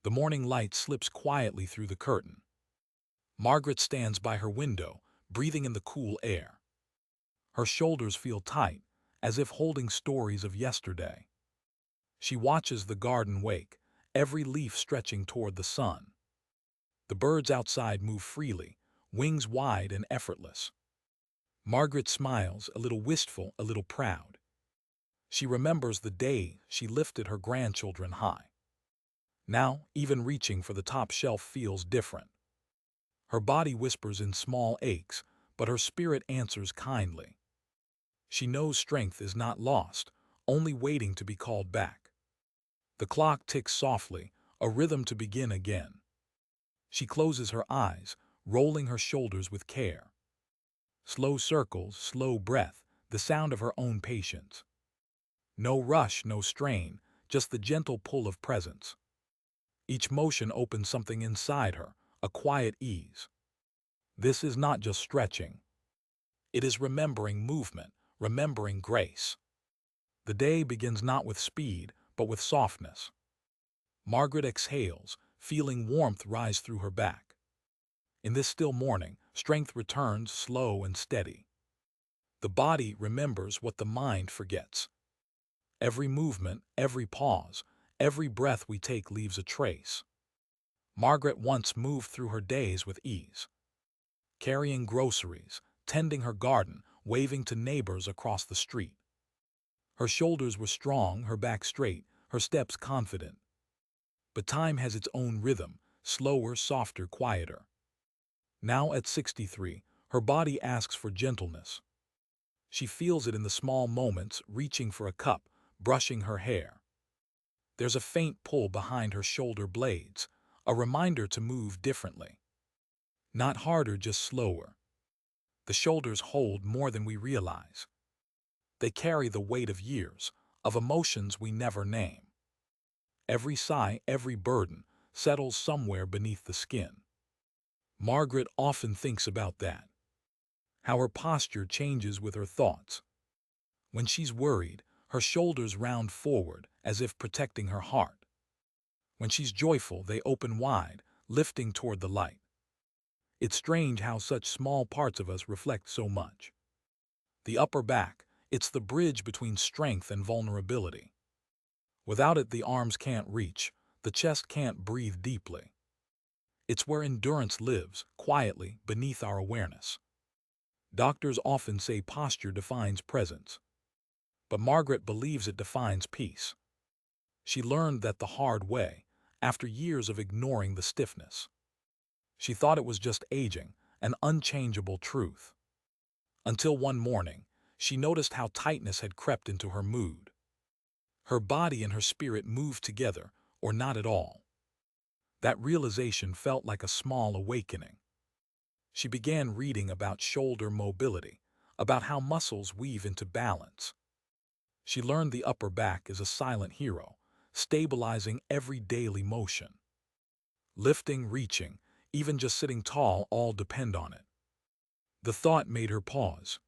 The morning light slips quietly through the curtain. Margaret stands by her window, breathing in the cool air. Her shoulders feel tight, as if holding stories of yesterday. She watches the garden wake, every leaf stretching toward the sun. The birds outside move freely, wings wide and effortless. Margaret smiles, a little wistful, a little proud. She remembers the day she lifted her grandchildren high. Now, even reaching for the top shelf feels different. Her body whispers in small aches, but her spirit answers kindly. She knows strength is not lost, only waiting to be called back. The clock ticks softly, a rhythm to begin again. She closes her eyes, rolling her shoulders with care. Slow circles, slow breath, the sound of her own patience. No rush, no strain, just the gentle pull of presence. Each motion opens something inside her, a quiet ease. This is not just stretching. It is remembering movement, remembering grace. The day begins not with speed, but with softness. Margaret exhales, feeling warmth rise through her back. In this still morning, strength returns slow and steady. The body remembers what the mind forgets. Every movement, every pause, every breath we take leaves a trace. Margaret once moved through her days with ease, carrying groceries, tending her garden, waving to neighbors across the street. Her shoulders were strong, her back straight, her steps confident. But time has its own rhythm, slower, softer, quieter. Now at 63, her body asks for gentleness. She feels it in the small moments, reaching for a cup, brushing her hair. There's a faint pull behind her shoulder blades, a reminder to move differently. Not harder, just slower. The shoulders hold more than we realize. They carry the weight of years, of emotions we never name. Every sigh, every burden, settles somewhere beneath the skin. Margaret often thinks about that. How her posture changes with her thoughts. When she's worried, her shoulders round forward as if protecting her heart. When she's joyful, they open wide, lifting toward the light. It's strange how such small parts of us reflect so much. The upper back, it's the bridge between strength and vulnerability. Without it, the arms can't reach, the chest can't breathe deeply. It's where endurance lives, quietly, beneath our awareness. Doctors often say posture defines presence. But Margaret believes it defines peace. She learned that the hard way, after years of ignoring the stiffness. She thought it was just aging, an unchangeable truth. Until one morning, she noticed how tightness had crept into her mood. Her body and her spirit moved together, or not at all. That realization felt like a small awakening. She began reading about shoulder mobility, about how muscles weave into balance. She learned the upper back is a silent hero, stabilizing every daily motion. Lifting, reaching, even just sitting tall all depend on it. The thought made her pause.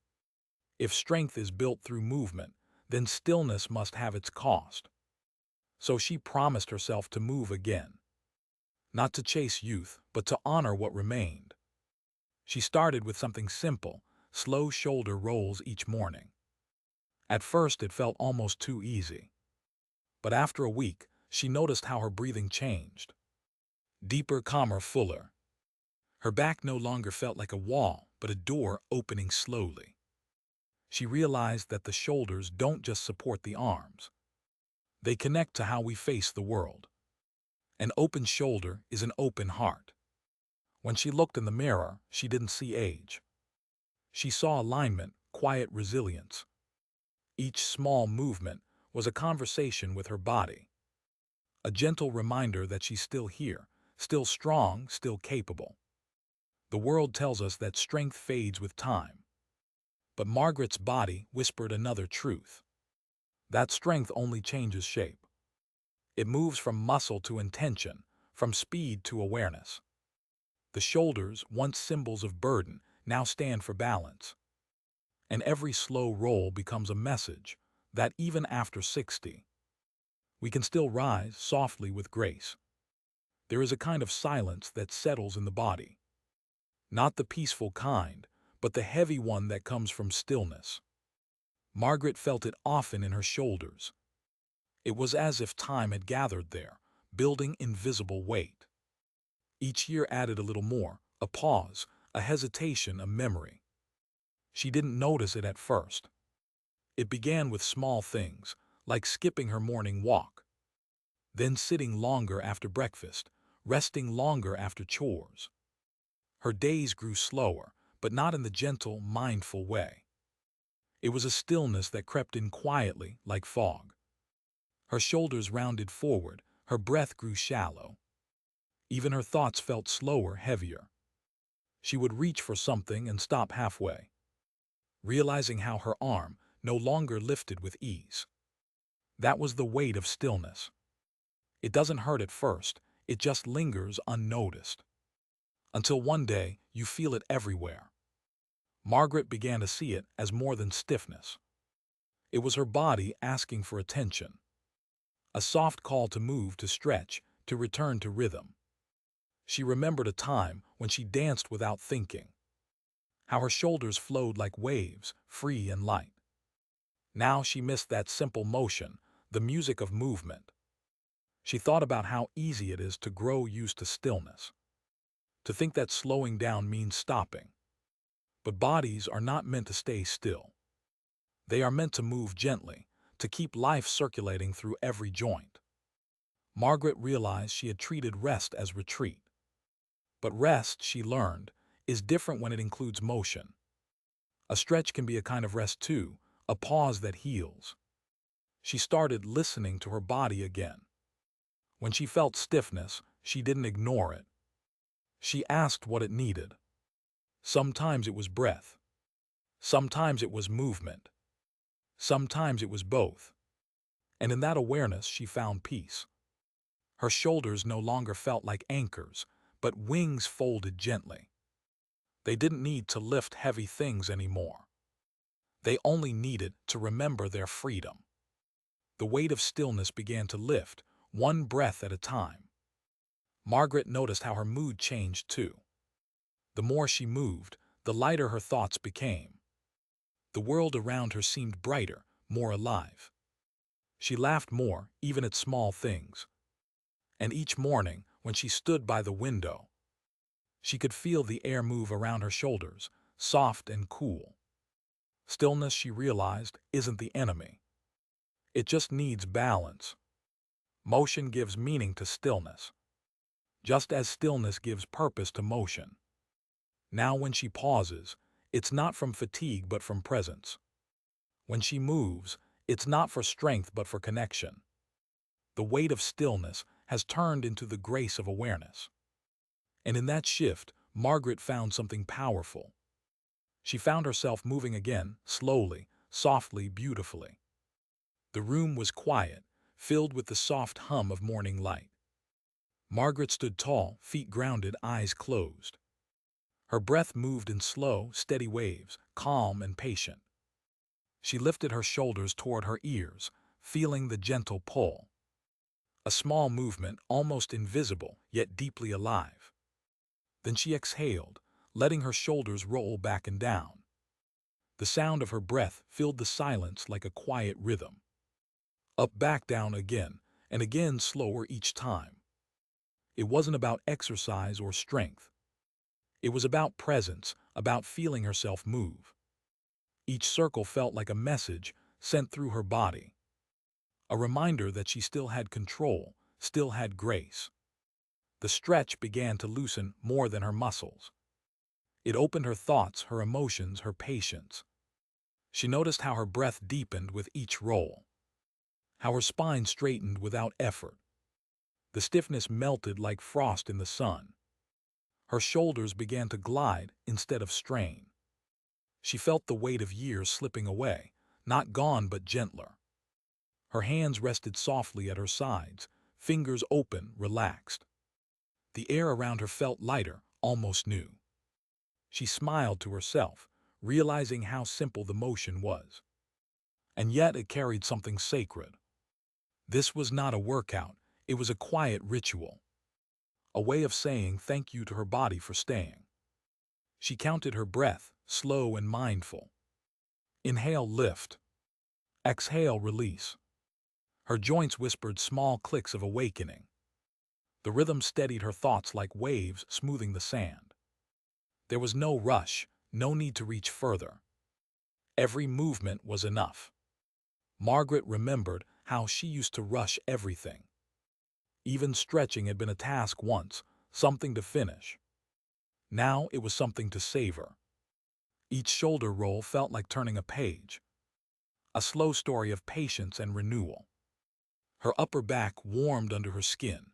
If strength is built through movement, then stillness must have its cost. So she promised herself to move again. Not to chase youth, but to honor what remained. She started with something simple, slow shoulder rolls each morning. At first it felt almost too easy. But after a week, she noticed how her breathing changed. Deeper, calmer, fuller. Her back no longer felt like a wall, but a door opening slowly. She realized that the shoulders don't just support the arms. They connect to how we face the world. An open shoulder is an open heart. When she looked in the mirror, she didn't see age. She saw alignment, quiet resilience. Each small movement was a conversation with her body. A gentle reminder that she's still here, still strong, still capable. The world tells us that strength fades with time. But Margaret's body whispered another truth. That strength only changes shape. It moves from muscle to intention, from speed to awareness. The shoulders, once symbols of burden, now stand for balance. And every slow roll becomes a message that even after 60, we can still rise softly with grace. There is a kind of silence that settles in the body. Not the peaceful kind, but the heavy one that comes from stillness. Margaret felt it often in her shoulders. It was as if time had gathered there, building invisible weight. Each year added a little more, a pause, a hesitation, a memory. She didn't notice it at first. It began with small things, like skipping her morning walk, then sitting longer after breakfast, resting longer after chores. Her days grew slower, but not in the gentle, mindful way. It was a stillness that crept in quietly, like fog. Her shoulders rounded forward, her breath grew shallow. Even her thoughts felt slower, heavier. She would reach for something and stop halfway, realizing how her arm no longer lifted with ease. That was the weight of stillness. It doesn't hurt at first, it just lingers unnoticed. Until one day, you feel it everywhere. Margaret began to see it as more than stiffness. It was her body asking for attention. A soft call to move, to stretch, to return to rhythm. She remembered a time when she danced without thinking, how her shoulders flowed like waves, free and light. Now she missed that simple motion, the music of movement. She thought about how easy it is to grow used to stillness, to think that slowing down means stopping. But bodies are not meant to stay still. They are meant to move gently, to keep life circulating through every joint. Margaret realized she had treated rest as retreat. But rest, she learned, is different when it includes motion. A stretch can be a kind of rest too, a pause that heals. She started listening to her body again. When she felt stiffness, she didn't ignore it. She asked what it needed. Sometimes it was breath. Sometimes it was movement. Sometimes it was both. And in that awareness, she found peace. Her shoulders no longer felt like anchors, but wings folded gently. They didn't need to lift heavy things anymore. They only needed to remember their freedom. The weight of stillness began to lift, one breath at a time. Margaret noticed how her mood changed too. The more she moved, the lighter her thoughts became. The world around her seemed brighter, more alive. She laughed more, even at small things. And each morning, when she stood by the window, she could feel the air move around her shoulders, soft and cool. Stillness, she realized, isn't the enemy. It just needs balance. Motion gives meaning to stillness, just as stillness gives purpose to motion. Now when she pauses, it's not from fatigue but from presence. When she moves, it's not for strength but for connection. The weight of stillness has turned into the grace of awareness. And in that shift, Margaret found something powerful. She found herself moving again, slowly, softly, beautifully. The room was quiet, filled with the soft hum of morning light. Margaret stood tall, feet grounded, eyes closed. Her breath moved in slow, steady waves, calm and patient. She lifted her shoulders toward her ears, feeling the gentle pull. A small movement, almost invisible, yet deeply alive. Then she exhaled, letting her shoulders roll back and down. The sound of her breath filled the silence like a quiet rhythm. Up, back, down again, and again slower each time. It wasn't about exercise or strength. It was about presence, about feeling herself move. Each circle felt like a message sent through her body. A reminder that she still had control, still had grace. The stretch began to loosen more than her muscles. It opened her thoughts, her emotions, her patience. She noticed how her breath deepened with each roll, how her spine straightened without effort. The stiffness melted like frost in the sun. Her shoulders began to glide instead of strain. She felt the weight of years slipping away, not gone but gentler. Her hands rested softly at her sides, fingers open, relaxed. The air around her felt lighter, almost new. She smiled to herself, realizing how simple the motion was. And yet it carried something sacred. This was not a workout, it was a quiet ritual. a way of saying thank you to her body for staying. She counted her breath, slow and mindful. Inhale, lift. Exhale, release. Her joints whispered small clicks of awakening. The rhythm steadied her thoughts like waves smoothing the sand. There was no rush, no need to reach further. Every movement was enough. Margaret remembered how she used to rush everything. Even stretching had been a task once, something to finish. Now it was something to savor. Each shoulder roll felt like turning a page, a slow story of patience and renewal. Her upper back warmed under her skin,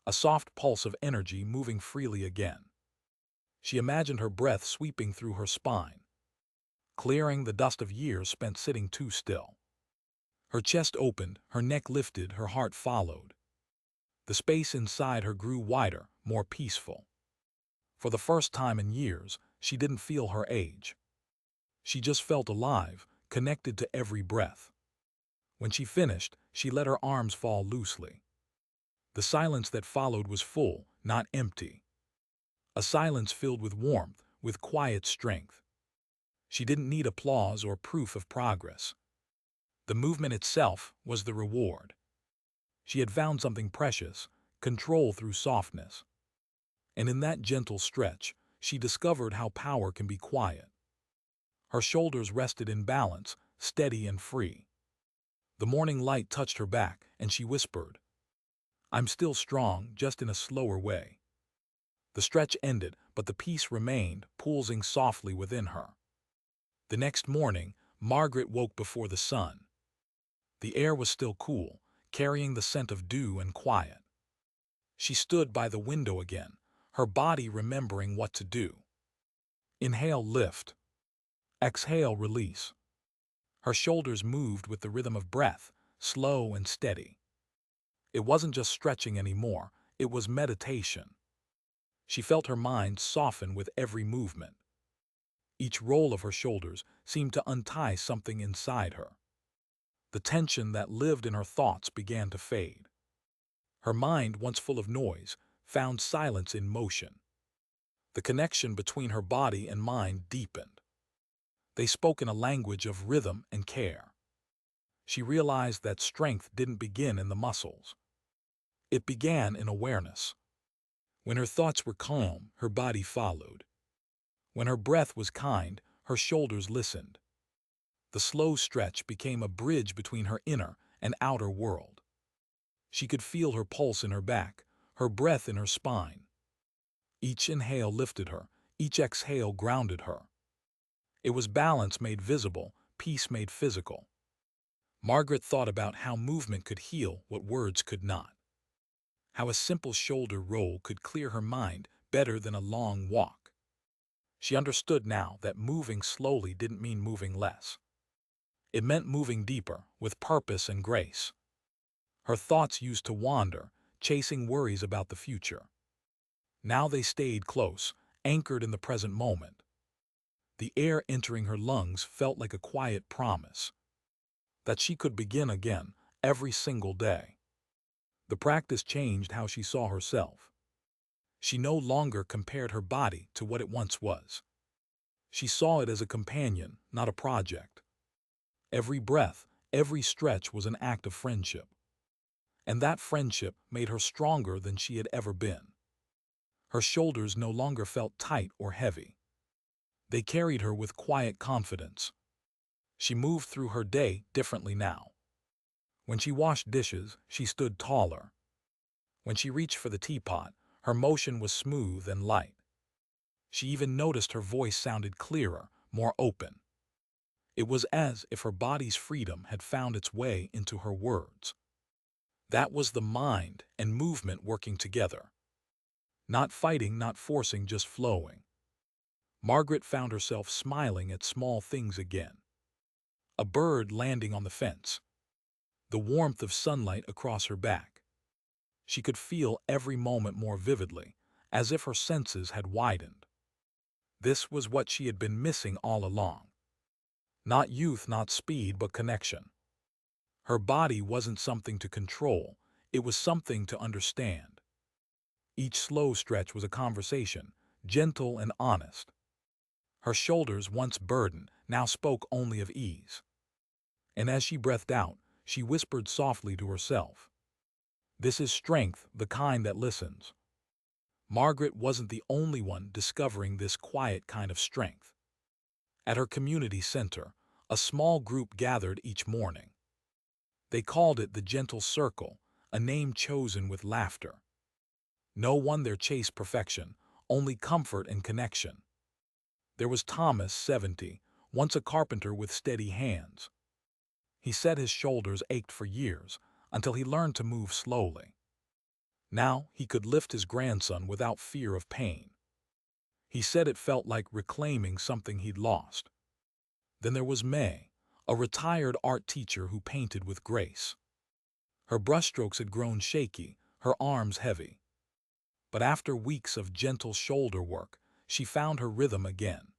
a soft pulse of energy moving freely again. She imagined her breath sweeping through her spine, clearing the dust of years spent sitting too still. Her chest opened, her neck lifted, her heart followed. The space inside her grew wider, more peaceful. For the first time in years, she didn't feel her age. She just felt alive, connected to every breath. When she finished, she let her arms fall loosely. The silence that followed was full, not empty. A silence filled with warmth, with quiet strength. She didn't need applause or proof of progress. The movement itself was the reward. She had found something precious, control through softness. And in that gentle stretch, she discovered how power can be quiet. Her shoulders rested in balance, steady and free. The morning light touched her back, and she whispered, "I'm still strong, just in a slower way." The stretch ended, but the peace remained, pulsing softly within her. The next morning, Margaret woke before the sun. The air was still cool, carrying the scent of dew and quiet. She stood by the window again, her body remembering what to do. Inhale, lift. Exhale, release. Her shoulders moved with the rhythm of breath, slow and steady. It wasn't just stretching anymore, it was meditation. She felt her mind soften with every movement. Each roll of her shoulders seemed to untie something inside her. The tension that lived in her thoughts began to fade. Her mind, once full of noise, found silence in motion. The connection between her body and mind deepened. They spoke in a language of rhythm and care. She realized that strength didn't begin in the muscles. It began in awareness. When her thoughts were calm, her body followed. When her breath was kind, her shoulders listened. The slow stretch became a bridge between her inner and outer world. She could feel her pulse in her back, her breath in her spine. Each inhale lifted her, each exhale grounded her. It was balance made visible, peace made physical. Margaret thought about how movement could heal what words could not. How a simple shoulder roll could clear her mind better than a long walk. She understood now that moving slowly didn't mean moving less. It meant moving deeper, with purpose and grace. Her thoughts used to wander, chasing worries about the future. Now they stayed close, anchored in the present moment. The air entering her lungs felt like a quiet promise that she could begin again every single day. The practice changed how she saw herself. She no longer compared her body to what it once was. She saw it as a companion, not a project. Every breath, every stretch was an act of friendship. And that friendship made her stronger than she had ever been. Her shoulders no longer felt tight or heavy. They carried her with quiet confidence. She moved through her day differently now. When she washed dishes, she stood taller. When she reached for the teapot, her motion was smooth and light. She even noticed her voice sounded clearer, more open. It was as if her body's freedom had found its way into her words. That was the mind and movement working together. Not fighting, not forcing, just flowing. Margaret found herself smiling at small things again. A bird landing on the fence. The warmth of sunlight across her back. She could feel every moment more vividly, as if her senses had widened. This was what she had been missing all along. Not youth, not speed, but connection. Her body wasn't something to control, it was something to understand. Each slow stretch was a conversation, gentle and honest. Her shoulders, once burdened, now spoke only of ease. And as she breathed out, she whispered softly to herself, "This is strength, the kind that listens." Margaret wasn't the only one discovering this quiet kind of strength. At her community center, a small group gathered each morning. They called it the Gentle Circle, a name chosen with laughter. No one there chased perfection, only comfort and connection. There was Thomas, 70, once a carpenter with steady hands. He said his shoulders ached for years, until he learned to move slowly. Now he could lift his grandson without fear of pain. He said it felt like reclaiming something he'd lost. Then there was May, a retired art teacher who painted with grace. Her brushstrokes had grown shaky, her arms heavy. But after weeks of gentle shoulder work, she found her rhythm again.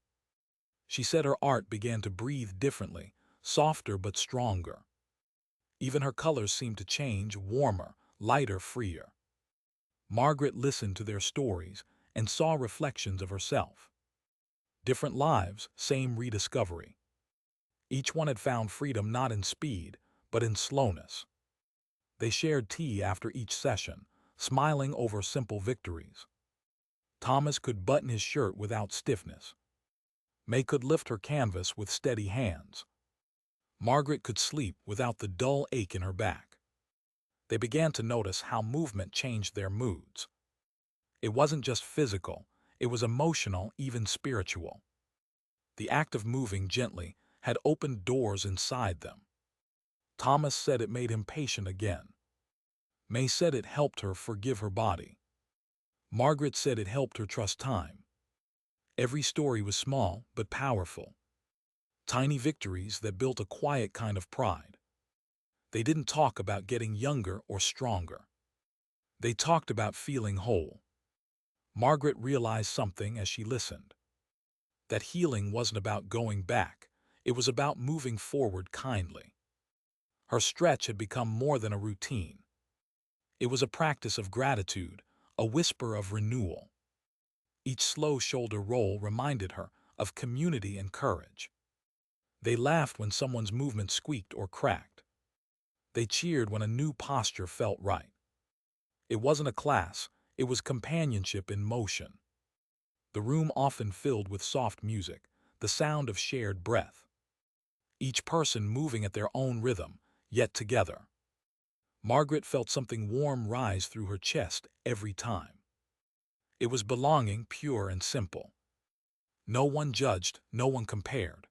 She said her art began to breathe differently, softer but stronger. Even her colors seemed to change, warmer, lighter, freer. Margaret listened to their stories and saw reflections of herself. Different lives, same rediscovery. Each one had found freedom not in speed, but in slowness. They shared tea after each session, smiling over simple victories. Thomas could button his shirt without stiffness. May could lift her canvas with steady hands. Margaret could sleep without the dull ache in her back. They began to notice how movement changed their moods. It wasn't just physical, it was emotional, even spiritual. The act of moving gently had opened doors inside them. Thomas said it made him patient again. May said it helped her forgive her body. Margaret said it helped her trust time. Every story was small but powerful. Tiny victories that built a quiet kind of pride. They didn't talk about getting younger or stronger. They talked about feeling whole. Margaret realized something as she listened. That healing wasn't about going back, it was about moving forward kindly. Her stretch had become more than a routine. It was a practice of gratitude, a whisper of renewal. Each slow shoulder roll reminded her of community and courage. They laughed when someone's movement squeaked or cracked. They cheered when a new posture felt right. It wasn't a class, it was companionship in motion. The room often filled with soft music, the sound of shared breath. Each person moving at their own rhythm, yet together. Margaret felt something warm rise through her chest every time. It was belonging, pure and simple. No one judged, no one compared.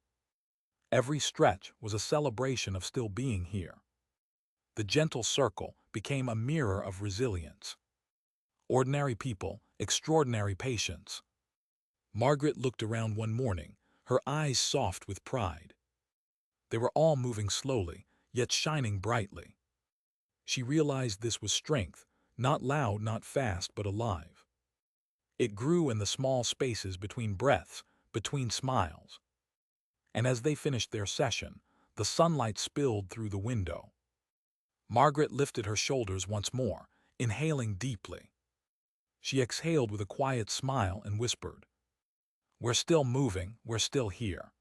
Every stretch was a celebration of still being here. The gentle circle became a mirror of resilience. Ordinary people, extraordinary patience. Margaret looked around one morning, her eyes soft with pride. They were all moving slowly, yet shining brightly. She realized this was strength, not loud, not fast, but alive. It grew in the small spaces between breaths, between smiles. And as they finished their session, the sunlight spilled through the window. Margaret lifted her shoulders once more, inhaling deeply. She exhaled with a quiet smile and whispered, "We're still moving, we're still here."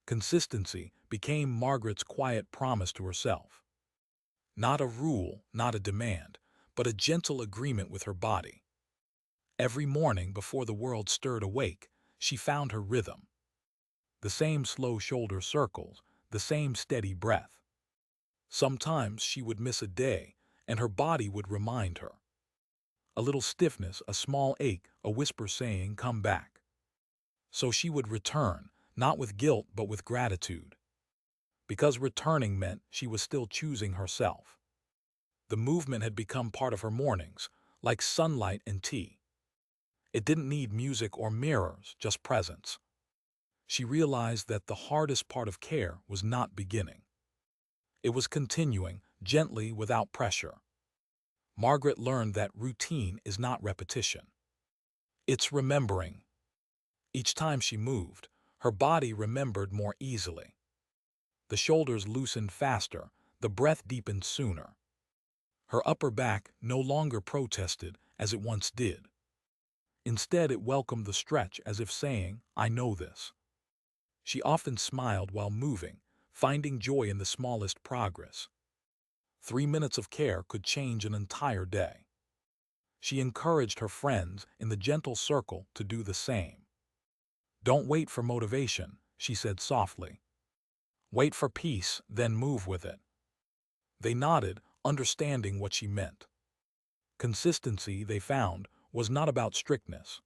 Consistency became Margaret's quiet promise to herself. Not a rule, not a demand, but a gentle agreement with her body. Every morning before the world stirred awake, she found her rhythm. The same slow shoulder circles, the same steady breath. Sometimes she would miss a day, and her body would remind her. A little stiffness, a small ache, a whisper saying, "Come back." So she would return, not with guilt but with gratitude. Because returning meant she was still choosing herself. The movement had become part of her mornings, like sunlight and tea. It didn't need music or mirrors, just presence. She realized that the hardest part of care was not beginning. It was continuing, gently, without pressure. Margaret learned that routine is not repetition. It's remembering. Each time she moved, her body remembered more easily. The shoulders loosened faster, the breath deepened sooner. Her upper back no longer protested as it once did. Instead, it welcomed the stretch as if saying, "I know this." She often smiled while moving, finding joy in the smallest progress. 3 minutes of care could change an entire day. She encouraged her friends in the gentle circle to do the same. "Don't wait for motivation," she said softly. "Wait for peace, then move with it." They nodded, understanding what she meant. Consistency, they found, was not about strictness.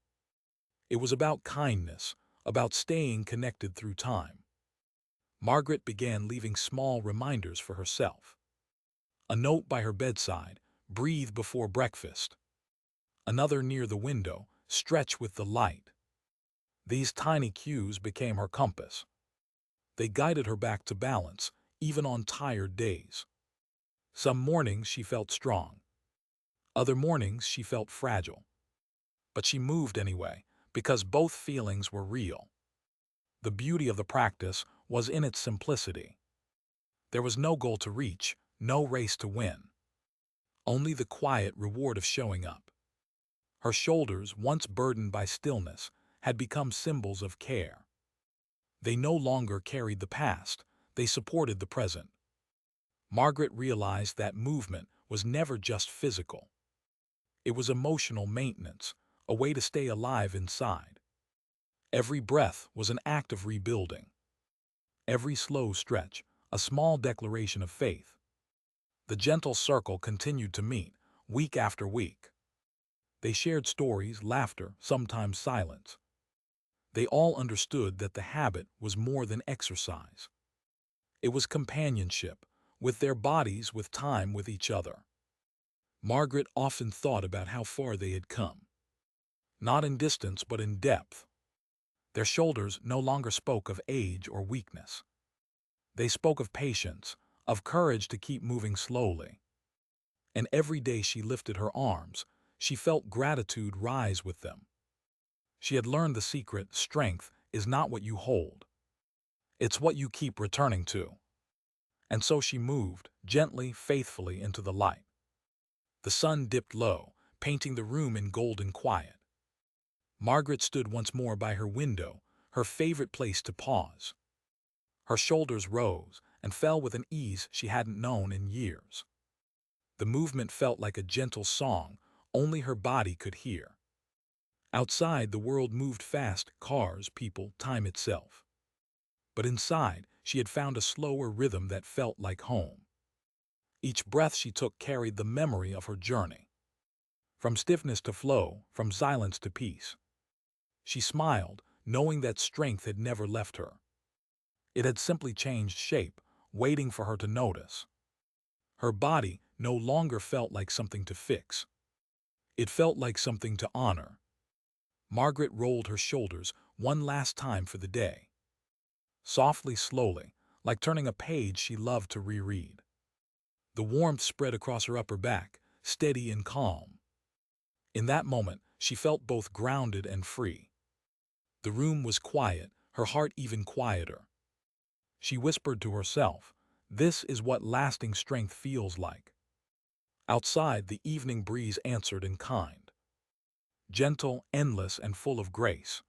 It was about kindness, about staying connected through time. Margaret began leaving small reminders for herself. A note by her bedside, "Breathe before breakfast." Another near the window, "Stretch with the light." These tiny cues became her compass. They guided her back to balance, even on tired days. Some mornings she felt strong. Other mornings she felt fragile. But she moved anyway, because both feelings were real. The beauty of the practice was in its simplicity. There was no goal to reach, no race to win. Only the quiet reward of showing up. Her shoulders, once burdened by stillness, had become symbols of care. They no longer carried the past, they supported the present. Margaret realized that movement was never just physical. It was emotional maintenance, a way to stay alive inside. Every breath was an act of rebuilding. Every slow stretch, a small declaration of faith. The gentle circle continued to meet, week after week. They shared stories, laughter, sometimes silence. They all understood that the habit was more than exercise. It was companionship, with their bodies, with time with each other. Margaret often thought about how far they had come. Not in distance, but in depth. Their shoulders no longer spoke of age or weakness. They spoke of patience, of courage to keep moving slowly. And every day she lifted her arms, she felt gratitude rise with them. She had learned the secret: strength is not what you hold. It's what you keep returning to. And so she moved, gently, faithfully, into the light. The sun dipped low, painting the room in golden quiet. Margaret stood once more by her window, her favorite place to pause. Her shoulders rose and fell with an ease she hadn't known in years. The movement felt like a gentle song only her body could hear. Outside, the world moved fast: cars, people, time itself. But inside, she had found a slower rhythm that felt like home. Each breath she took carried the memory of her journey. From stiffness to flow, from silence to peace. She smiled, knowing that strength had never left her. It had simply changed shape, waiting for her to notice. Her body no longer felt like something to fix. It felt like something to honor. Margaret rolled her shoulders one last time for the day. Softly, slowly, like turning a page she loved to reread. The warmth spread across her upper back, steady and calm. In that moment, she felt both grounded and free. The room was quiet, her heart even quieter. She whispered to herself, "This is what lasting strength feels like." Outside, the evening breeze answered in kind. Gentle, endless, and full of grace.